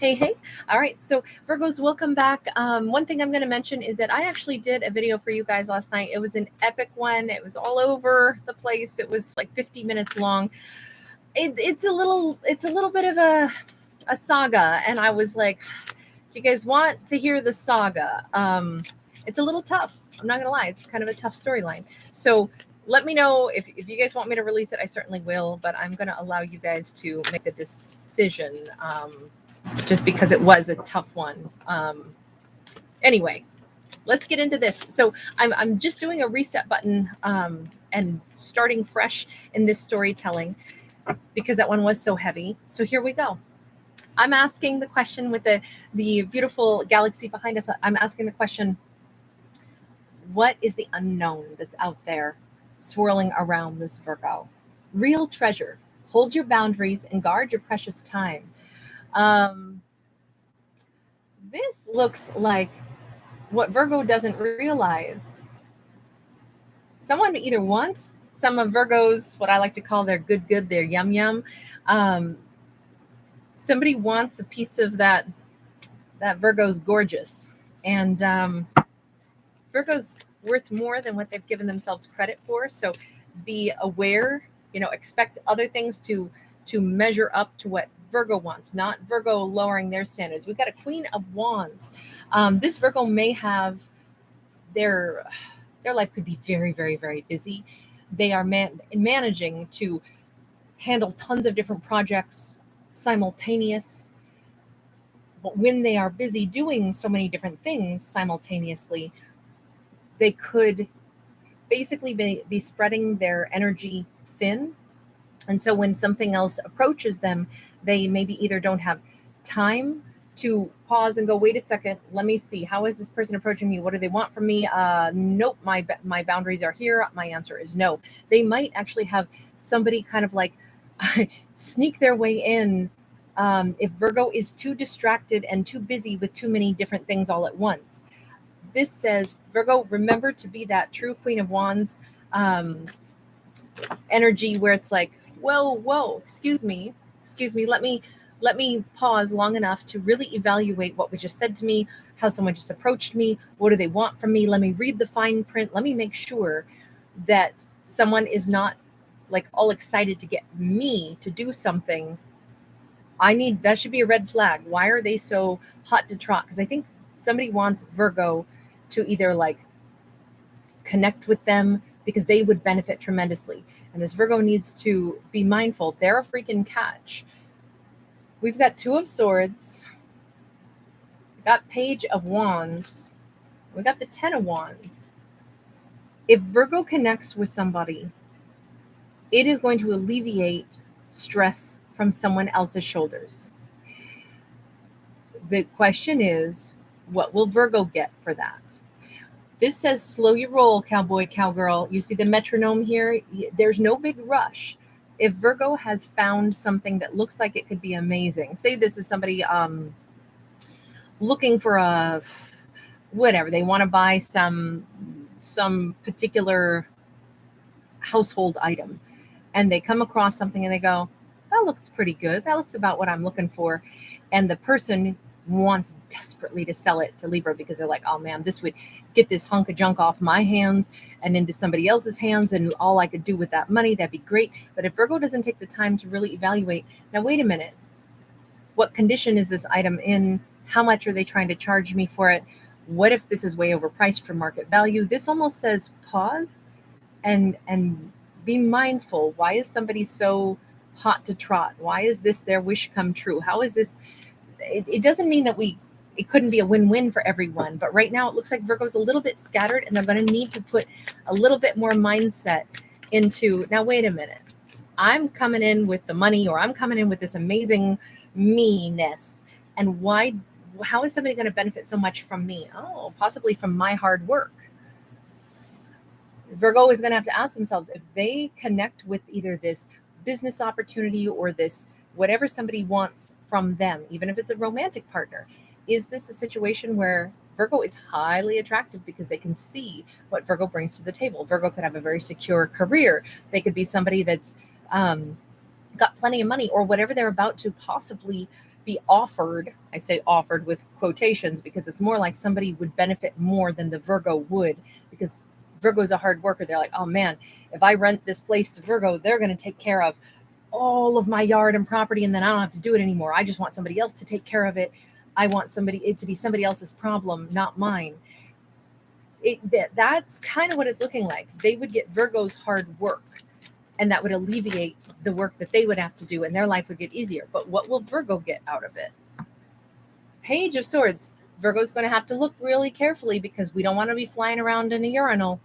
Hey. All right. So, Virgos, welcome back. One thing I'm going to mention is that I actually did a video for you guys last night. It was an epic one. It was all over the place. It was like 50 minutes long. It's a little bit of a saga. And I was like, do you guys want to hear the saga? It's a little tough. I'm not going to lie. It's kind of a tough storyline. So, let me know if you guys want me to release it. I certainly will, but I'm going to allow you guys to make a decision. Just because it was a tough one. Anyway, let's get into this. So I'm just doing a reset button and starting fresh in this storytelling because that one was so heavy. So here we go. I'm asking the question with the beautiful galaxy behind us. I'm asking the question, what is the unknown that's out there swirling around this Virgo? Real treasure. Hold your boundaries and guard your precious time. This looks like what Virgo doesn't realize. Someone either wants some of Virgo's, what I like to call their good, their yum. Somebody wants a piece of that Virgo's gorgeous. And Virgo's worth more than what they've given themselves credit for. So be aware, expect other things to measure up to what Virgo wants, not Virgo lowering their standards. We've got a Queen of Wands. This Virgo may have their life could be very, very, very busy. They are managing to handle tons of different projects simultaneous. But when they are busy doing so many different things simultaneously, they could basically be spreading their energy thin. And so when something else approaches them, they maybe either don't have time to pause and go, wait a second, let me see. How is this person approaching me? What do they want from me? Nope, my boundaries are here. My answer is no. They might actually have somebody kind of like sneak their way in if Virgo is too distracted and too busy with too many different things all at once. This says, Virgo, remember to be that true Queen of Wands energy where it's like, whoa, excuse me, let me pause long enough to really evaluate what was just said to me, how someone just approached me, what do they want from me, let me read the fine print, let me make sure that someone is not like all excited to get me to do something. That should be a red flag. Why are they so hot to trot? Because I think somebody wants Virgo to either like connect with them because they would benefit tremendously. And this Virgo needs to be mindful. They're a freaking catch. We've got Two of Swords. We've got Page of Wands. We've got the Ten of Wands. If Virgo connects with somebody, it is going to alleviate stress from someone else's shoulders. The question is, what will Virgo get for that? This says, slow your roll, cowboy, cowgirl. You see the metronome here? There's no big rush. If Virgo has found something that looks like it could be amazing, say this is somebody looking for whatever, they want to buy some particular household item, and they come across something and they go, that looks pretty good. That looks about what I'm looking for. And the person wants desperately to sell it to Libra because they're like, oh man, this would get this hunk of junk off my hands and into somebody else's hands, and all I could do with that money, that'd be great. But if Virgo doesn't take the time to really evaluate, now wait a minute, what condition is this item in? How much are they trying to charge me for it? What if this is way overpriced for market value? This almost says pause and be mindful. Why is somebody so hot to trot? Why is this their wish come true? How is this? It doesn't mean that it couldn't be a win-win for everyone, but right now it looks like Virgo's a little bit scattered, and they're going to need to put a little bit more mindset into, now wait a minute, I'm coming in with the money, or I'm coming in with this amazing me-ness, and how is somebody going to benefit so much from me? Oh, possibly from my hard work. Virgo is going to have to ask themselves, if they connect with either this business opportunity or this whatever somebody wants from them, even if it's a romantic partner, is this a situation where Virgo is highly attractive because they can see what Virgo brings to the table? Virgo could have a very secure career. They could be somebody that's got plenty of money, or whatever they're about to possibly be offered. I say offered with quotations because it's more like somebody would benefit more than the Virgo would, because Virgo's a hard worker. They're like, oh man, if I rent this place to Virgo, they're going to take care of all of my yard and property, and then I don't have to do it anymore. I just want somebody else to take care of it. I want it to be somebody else's problem, not mine. That's kind of what it's looking like. They would get Virgo's hard work, and that would alleviate the work that they would have to do, and their life would get easier. But what will Virgo get out of it? Page of Swords. Virgo's going to have to look really carefully, because we don't want to be flying around in a urinal.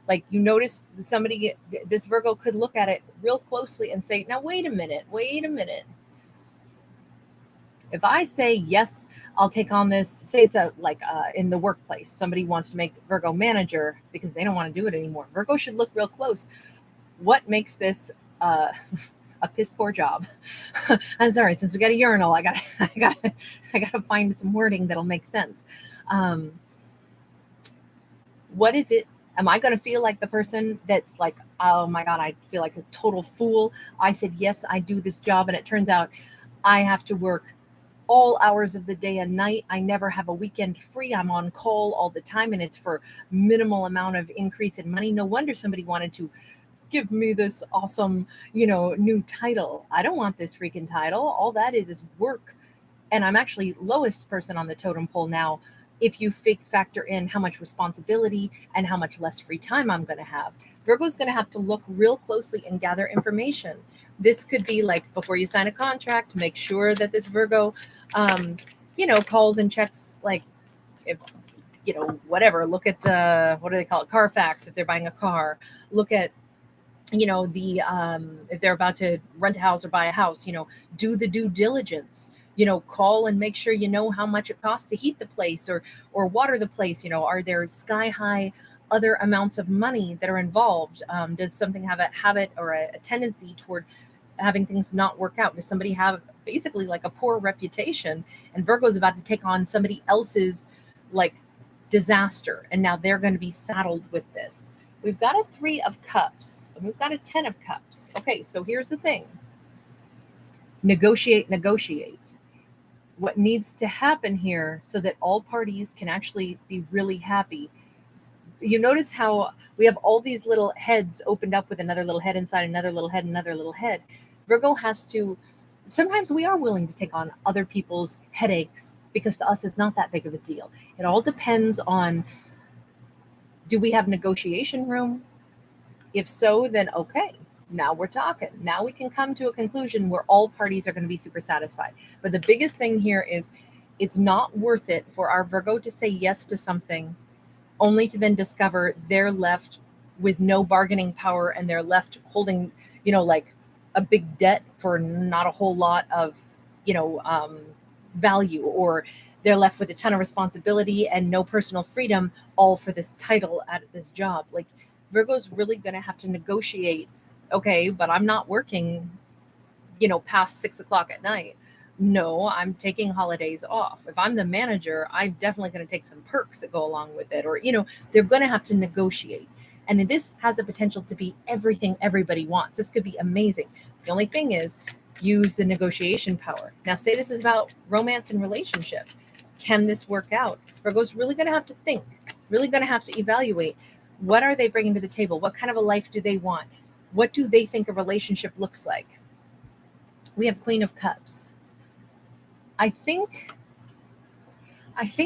Like, you notice this Virgo could look at it real closely and say, now, wait a minute. If I say, yes, I'll take on this, say it's in the workplace, somebody wants to make Virgo manager because they don't want to do it anymore. Virgo should look real close. What makes this a piss poor job? I'm sorry, since we got a urinal, I gotta find some wording that'll make sense. What is it? Am I going to feel like the person that's like, oh my God, I feel like a total fool. I said, yes, I do this job, and it turns out I have to work all hours of the day and night. I never have a weekend free. I'm on call all the time, and it's for minimal amount of increase in money. No wonder somebody wanted to give me this awesome, new title. I don't want this freaking title. All that is work. And I'm actually lowest person on the totem pole now, if you factor in how much responsibility and how much less free time I'm going to have. Virgo's going to have to look real closely and gather information. This could be like, before you sign a contract, make sure that this Virgo, calls and checks, like, if, whatever, look at, what do they call it? Carfax, if they're buying a car. Look at, if they're about to rent a house or buy a house, do the due diligence. Call and make sure you know how much it costs to heat the place or water the place. Are there sky high other amounts of money that are involved? Does something have a habit or a tendency toward having things not work out? Does somebody have basically like a poor reputation, and Virgo's about to take on somebody else's like disaster, and now they're going to be saddled with this? We've got a 3 of Cups, and we've got a 10 of Cups. Okay, so here's the thing. Negotiate. What needs to happen here so that all parties can actually be really happy? You notice how we have all these little heads opened up with another little head inside, another little head, another little head. Virgo has to, sometimes we are willing to take on other people's headaches, because to us it's not that big of a deal. It all depends on, do we have negotiation room? If so, then okay, now we're talking. Now we can come to a conclusion where all parties are going to be super satisfied. But the biggest thing here is, it's not worth it for our Virgo to say yes to something only to then discover they're left with no bargaining power, and they're left holding, like a big debt for not a whole lot of, value, or they're left with a ton of responsibility and no personal freedom, all for this title at this job. Like, Virgo's really going to have to negotiate. Okay, but I'm not working, past 6 o'clock at night. No, I'm taking holidays off. If I'm the manager, I'm definitely going to take some perks that go along with it. Or, they're going to have to negotiate. And this has the potential to be everything everybody wants. This could be amazing. The only thing is, use the negotiation power. Now, say this is about romance and relationship. Can this work out? Virgo's really going to have to think, really going to have to evaluate. What are they bringing to the table? What kind of a life do they want? What do they think a relationship looks like? We have Queen of Cups. I think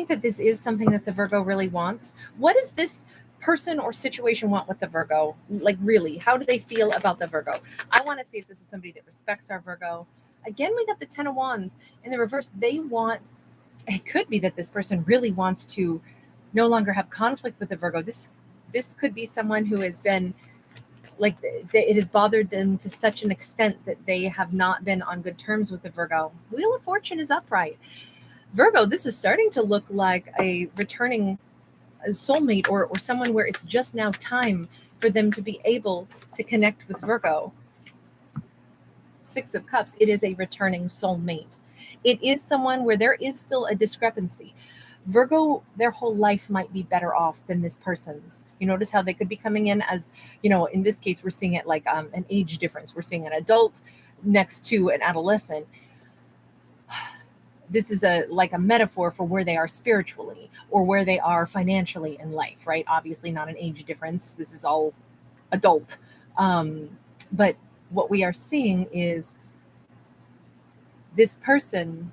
that this is something that the Virgo really wants. What does this person or situation want with the Virgo? Like, really, how do they feel about the Virgo? I want to see if this is somebody that respects our Virgo. Again, we got the 10 of Wands in the reverse. It could be that this person really wants to no longer have conflict with the Virgo. This could be someone who has been, like, it has bothered them to such an extent that they have not been on good terms with the Virgo. Wheel of Fortune is upright. Virgo, this is starting to look like a returning soulmate, or someone where it's just now time for them to be able to connect with Virgo. 6 of Cups, it is a returning soulmate. It is someone where there is still a discrepancy. Virgo, their whole life might be better off than this person's. You notice how they could be coming in as, in this case, we're seeing it like an age difference. We're seeing an adult next to an adolescent. this is a like a metaphor for where they are spiritually or where they are financially in life, right? Obviously not an age difference. This is all adult. Um, but what we are seeing is this person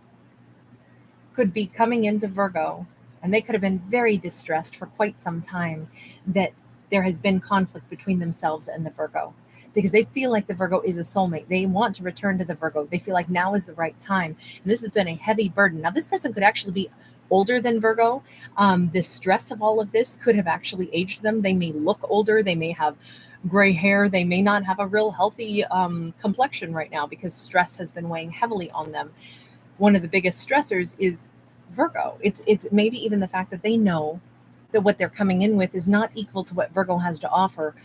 could be coming into Virgo, and they could have been very distressed for quite some time that there has been conflict between themselves and the Virgo, because they feel like the Virgo is a soulmate. They want to return to the Virgo. They feel like now is the right time. And this has been a heavy burden. Now, this person could actually be older than Virgo. The stress of all of this could have actually aged them. They may look older. They may have gray hair. They may not have a real healthy complexion right now because stress has been weighing heavily on them. One of the biggest stressors is Virgo. It's maybe even the fact that they know that what they're coming in with is not equal to what Virgo has to offer,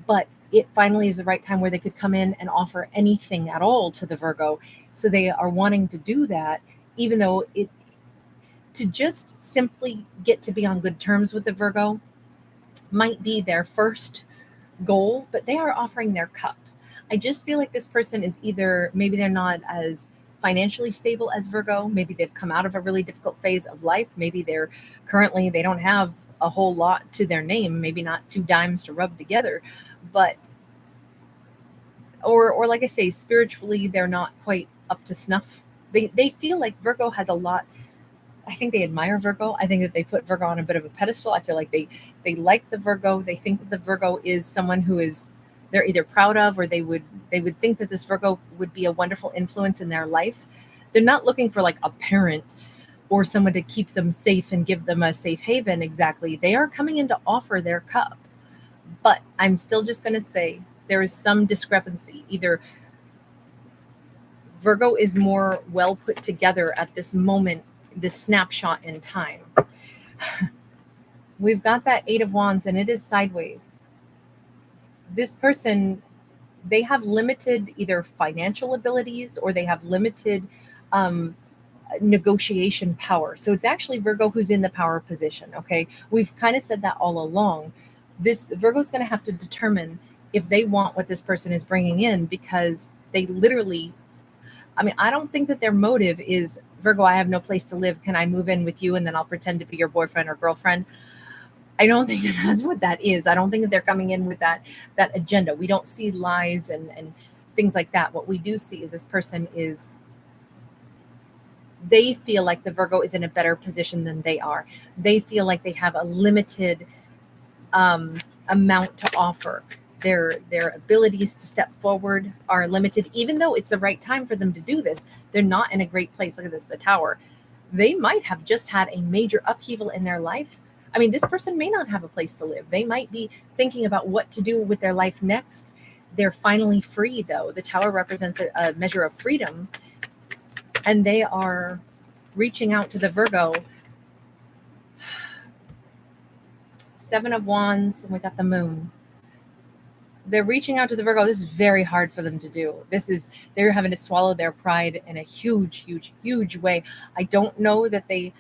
but it finally is the right time where they could come in and offer anything at all to the Virgo. So they are wanting to do that, even though it to just simply get to be on good terms with the Virgo might be their first goal, but they are offering their cup. I just feel like this person is either maybe they're not as financially stable as Virgo, maybe they've come out of a really difficult phase of life, maybe they're currently they don't have a whole lot to their name, maybe not two dimes to rub together, but or like I say, spiritually they're not quite up to snuff. They feel like Virgo has a lot. I think they admire Virgo. I think that they put Virgo on a bit of a pedestal. I feel like they like the Virgo. They think that the Virgo is someone who is they're either proud of, or they would think that this Virgo would be a wonderful influence in their life. They're not looking for like a parent or someone to keep them safe and give them a safe haven exactly. They are coming in to offer their cup. But I'm still just going to say there is some discrepancy. Either Virgo is more well put together at this moment, this snapshot in time. We've got that Eight of Wands and it is sideways. This person, they have limited either financial abilities or they have limited um, negotiation power. So it's actually Virgo who's in the power position. Okay. We've kind of said that all along. This Virgo's going to have to determine if they want what this person is bringing in, because they literally, I mean, I don't think that their motive is Virgo, I have no place to live. Can I move in with you and then I'll pretend to be your boyfriend or girlfriend? I don't think that that's what that is. I don't think that they're coming in with that agenda. We don't see lies and things like that. What we do see is this person is they feel like the Virgo is in a better position than they are. They feel like they have a limited amount to offer. Their abilities to step forward are limited, even though it's the right time for them to do this. They're not in a great place. Look at this, the Tower. They might have just had a major upheaval in their life. I mean, this person may not have a place to live. They might be thinking about what to do with their life next. They're finally free, though. The Tower represents a measure of freedom, and they are reaching out to the Virgo. Seven of Wands, and we got the Moon. They're reaching out to the Virgo. This is very hard for them to do. They're having to swallow their pride in a huge, huge, huge way. I don't know that they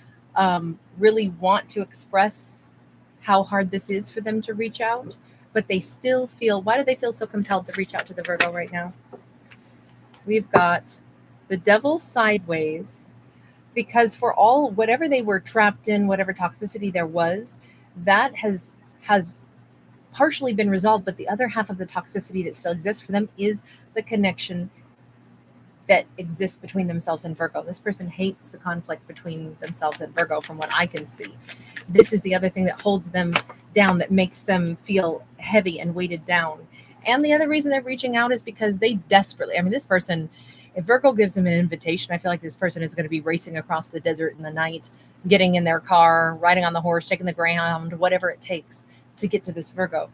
really want to express how hard this is for them to reach out, but they still feel, why do they feel so compelled to reach out to the Virgo right now? We've got the Devil sideways, because for all, whatever they were trapped in, whatever toxicity there was, that has partially been resolved, but the other half of the toxicity that still exists for them is the connection that exists between themselves and Virgo. This person hates the conflict between themselves and Virgo, from what I can see. This is the other thing that holds them down, that makes them feel heavy and weighted down. And the other reason they're reaching out is because they desperately, I mean, this person, if Virgo gives them an invitation, I feel like this person is going to be racing across the desert in the night, getting in their car, riding on the horse, taking the Greyhound, whatever it takes to get to this Virgo.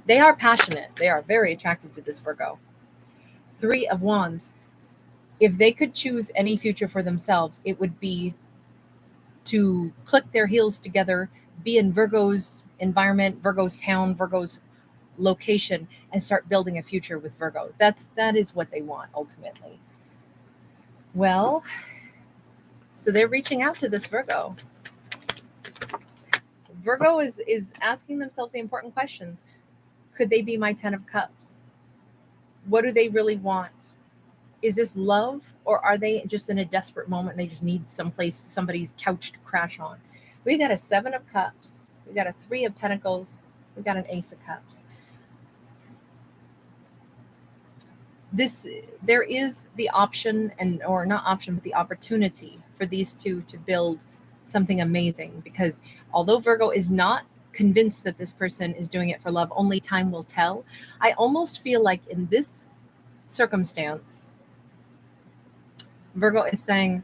They are passionate. They are very attracted to this Virgo. Three of Wands. If they could choose any future for themselves, it would be to click their heels together, be in Virgo's environment, Virgo's town, Virgo's location, and start building a future with Virgo. That is what they want ultimately. Well, so they're reaching out to this Virgo. Virgo is asking themselves the important questions. Could they be my 10 of Cups? What do they really want? Is this love, or are they just in a desperate moment and they just need somebody's couch to crash on? We got a 7 of Cups. We got a 3 of Pentacles. We got an Ace of Cups. There is the option, or not option, but the opportunity for these two to build something amazing, because although Virgo is not convinced that this person is doing it for love, only time will tell. I almost feel like in this circumstance, Virgo is saying,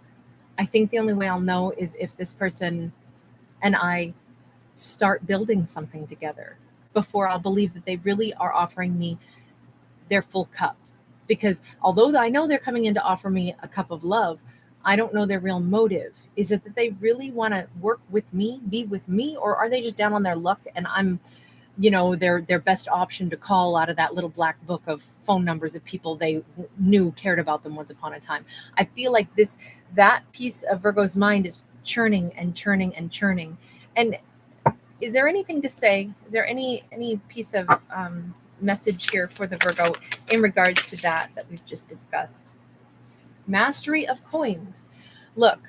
I think the only way I'll know is if this person and I start building something together before I'll believe that they really are offering me their full cup. Because although I know they're coming in to offer me a cup of love, I don't know their real motive. Is it that they really want to work with me, be with me, or are they just down on their luck and I'm, their best option to call out of that little black book of phone numbers of people they knew cared about them once upon a time? I feel like that piece of Virgo's mind is churning and churning and churning. And is there anything to say? Is there any piece of message here for the Virgo in regards to that we've just discussed? Mastery of coins. Look,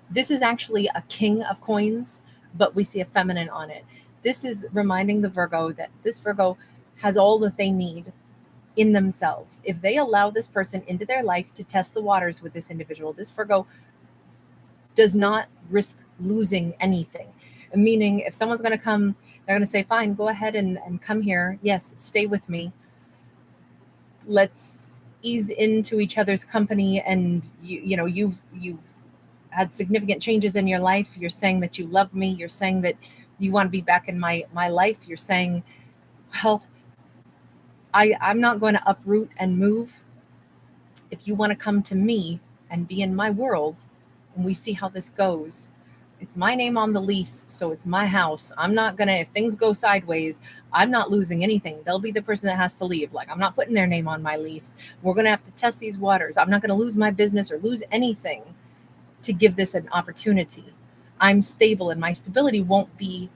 this is actually a king of coins, but we see a feminine on it. This is reminding the Virgo that this Virgo has all that they need in themselves. If they allow this person into their life to test the waters with this individual, this Virgo does not risk losing anything. Meaning, if someone's going to come, they're going to say, fine, go ahead and come here. Yes, stay with me. Let's ease into each other's company. And you've had significant changes in your life. You're saying that you love me. You're saying that you want to be back in my life. You're saying, well, I'm not going to uproot and move. If you want to come to me and be in my world, and we see how this goes, it's my name on the lease, so it's my house. I'm not going to, if things go sideways, I'm not losing anything. They'll be the person that has to leave. Like, I'm not putting their name on my lease. We're going to have to test these waters. I'm not going to lose my business or lose anything to give this an opportunity. I'm stable, and my stability won't be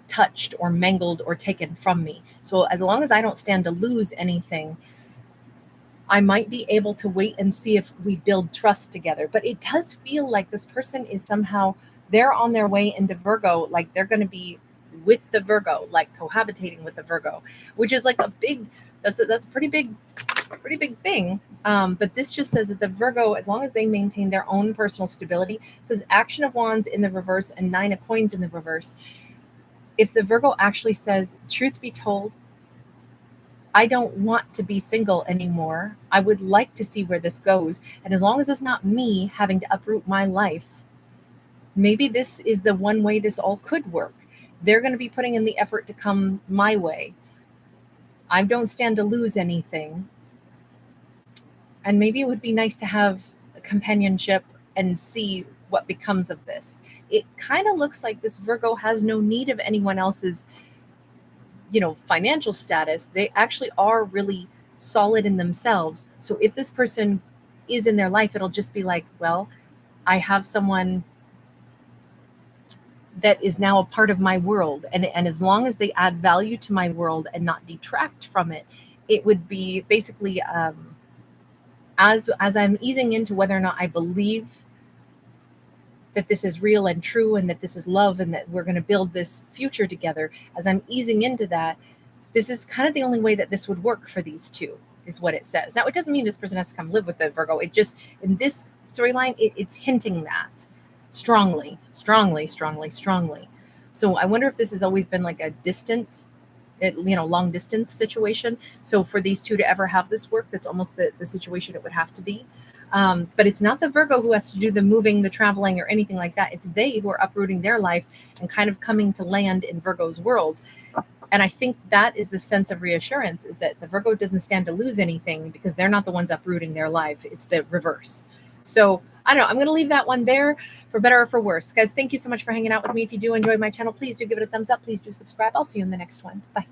touched or mangled or taken from me. So as long as I don't stand to lose anything, I might be able to wait and see if we build trust together. But it does feel like this person is somehow, they're on their way into Virgo, like they're going to be with the Virgo, like cohabitating with the Virgo, which is like that's a pretty big thing. But this just says that the Virgo, as long as they maintain their own personal stability, it says Action of Wands in the reverse and 9 of Coins in the reverse. If the Virgo actually says, truth be told, I don't want to be single anymore. I would like to see where this goes. And as long as it's not me having to uproot my life, maybe this is the one way this all could work. They're going to be putting in the effort to come my way. I don't stand to lose anything. And maybe it would be nice to have a companionship and see what becomes of this. It kind of looks like this Virgo has no need of anyone else's, financial status. They actually are really solid in themselves. So if this person is in their life, it'll just be like, well, I have someone that is now a part of my world. And as long as they add value to my world and not detract from it, it would be basically, as I'm easing into whether or not I believe that this is real and true and that this is love and that we're going to build this future together, as I'm easing into that, this is kind of the only way that this would work for these two, is what it says. Now, it doesn't mean this person has to come live with the Virgo. It just, in this storyline, it's hinting that strongly. So I wonder if this has always been like a distant, long distance situation. So for these two to ever have this work, that's almost the situation it would have to be. But it's not the Virgo who has to do the moving, the traveling, or anything like that. It's they who are uprooting their life and kind of coming to land in Virgo's world. And I think that is the sense of reassurance, is that the Virgo doesn't stand to lose anything because they're not the ones uprooting their life. It's the reverse. So I don't know. I'm going to leave that one there, for better or for worse. Guys, thank you so much for hanging out with me. If you do enjoy my channel, please do give it a thumbs up. Please do subscribe. I'll see you in the next one. Bye.